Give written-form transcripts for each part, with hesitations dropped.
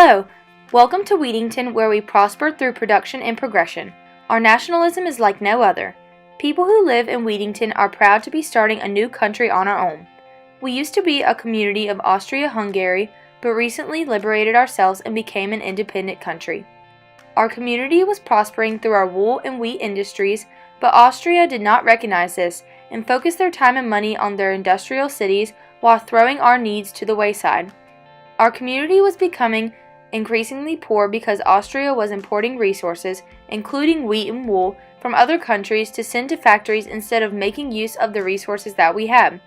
Hello! Welcome to Wheatington, where we prosper through production and progression. Our nationalism is like no other. People who live in Wheatington are proud to be starting a new country on our own. We used to be a community of Austria-Hungary, but recently liberated ourselves and became an independent country. Our community was prospering through our wool and wheat industries, but Austria did not recognize this and focused their time and money on their industrial cities while throwing our needs to the wayside. Our community was becoming increasingly poor because Austria was importing resources, including wheat and wool, from other countries to send to factories instead of making use of the resources that we had.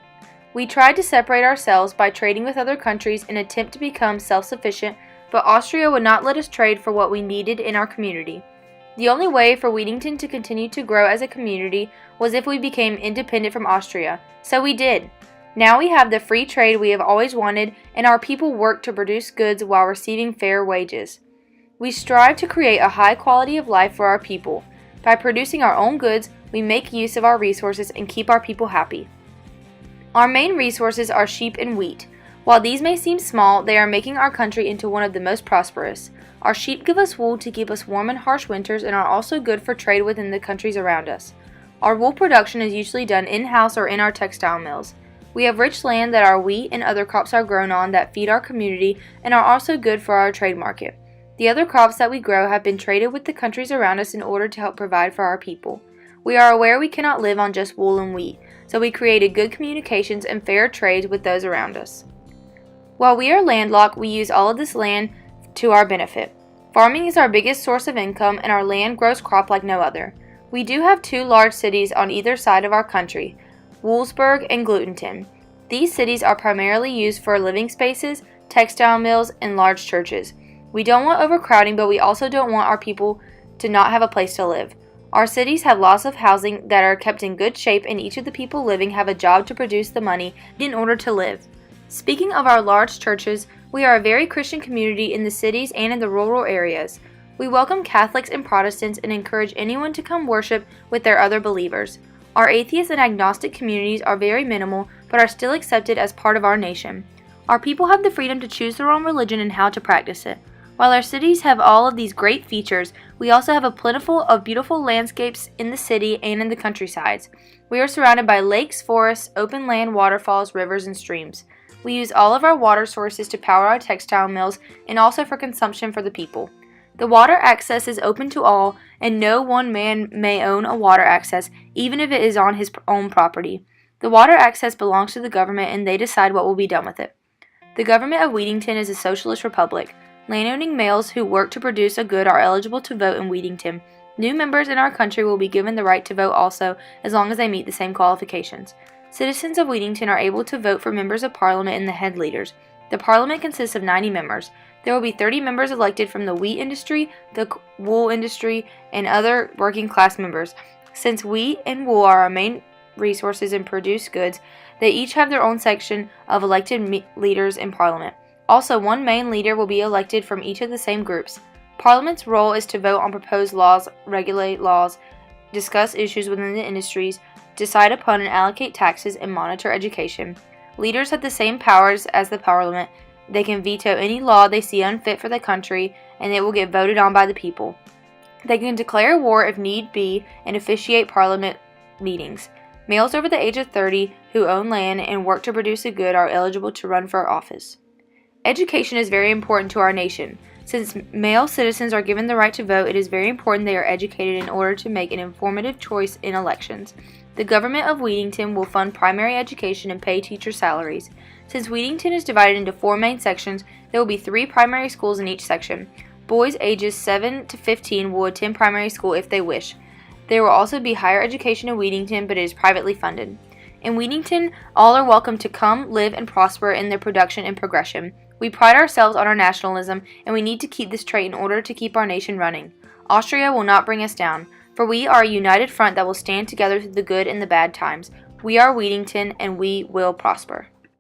We tried to separate ourselves by trading with other countries in an attempt to become self-sufficient, but Austria would not let us trade for what we needed in our community. The only way for Wheatington to continue to grow as a community was if we became independent from Austria, so we did. Now we have the free trade we have always wanted, and our people work to produce goods while receiving fair wages. We strive to create a high quality of life for our people. By producing our own goods, we make use of our resources and keep our people happy. Our main resources are sheep and wheat. While these may seem small, they are making our country into one of the most prosperous. Our sheep give us wool to keep us warm in harsh winters and are also good for trade within the countries around us. Our wool production is usually done in-house or in our textile mills. We have rich land that our wheat and other crops are grown on that feed our community and are also good for our trade market. The other crops that we grow have been traded with the countries around us in order to help provide for our people. We are aware we cannot live on just wool and wheat, so we created good communications and fair trades with those around us. While we are landlocked, we use all of this land to our benefit. Farming is our biggest source of income, and our land grows crop like no other. We do have two large cities on either side of our country, Wolfsburg and Glutenton. These cities are primarily used for living spaces, textile mills, and large churches. We don't want overcrowding, but we also don't want our people to not have a place to live. Our cities have lots of housing that are kept in good shape, and each of the people living have a job to produce the money in order to live. Speaking of our large churches, we are a very Christian community in the cities and in the rural areas. We welcome Catholics and Protestants and encourage anyone to come worship with their other believers. Our atheist and agnostic communities are very minimal, but are still accepted as part of our nation. Our people have the freedom to choose their own religion and how to practice it. While our cities have all of these great features, we also have a plentiful of beautiful landscapes in the city and in the countrysides. We are surrounded by lakes, forests, open land, waterfalls, rivers, and streams. We use all of our water sources to power our textile mills and also for consumption for the people. The water access is open to all, and no one man may own a water access, even if it is on his own property. The water access belongs to the government, and they decide what will be done with it. The government of Wheatington is a socialist republic. Landowning males who work to produce a good are eligible to vote in Wheatington. New members in our country will be given the right to vote also, as long as they meet the same qualifications. Citizens of Wheatington are able to vote for members of parliament and the head leaders. The parliament consists of 90 members. There will be 30 members elected from the wheat industry, the wool industry, and other working class members. Since wheat and wool are our main resources and produce goods, they each have their own section of elected leaders in Parliament. Also, one main leader will be elected from each of the same groups. Parliament's role is to vote on proposed laws, regulate laws, discuss issues within the industries, decide upon and allocate taxes, and monitor education. Leaders have the same powers as the Parliament. They can veto any law they see unfit for the country, and it will get voted on by the people. They can declare war if need be and officiate Parliament meetings. Males over the age of 30 who own land and work to produce a good are eligible to run for office. Education is very important to our nation. Since male citizens are given the right to vote, it is very important they are educated in order to make an informative choice in elections. The government of Wheatington will fund primary education and pay teacher salaries. Since Wheatington is divided into 4 main sections, there will be 3 primary schools in each section. Boys ages 7 to 15 will attend primary school if they wish. There will also be higher education in Wheatington, but it is privately funded. In Wheatington, all are welcome to come, live, and prosper in their production and progression. We pride ourselves on our nationalism, and we need to keep this trait in order to keep our nation running. Austria will not bring us down, for we are a united front that will stand together through the good and the bad times. We are Wheatington, and we will prosper.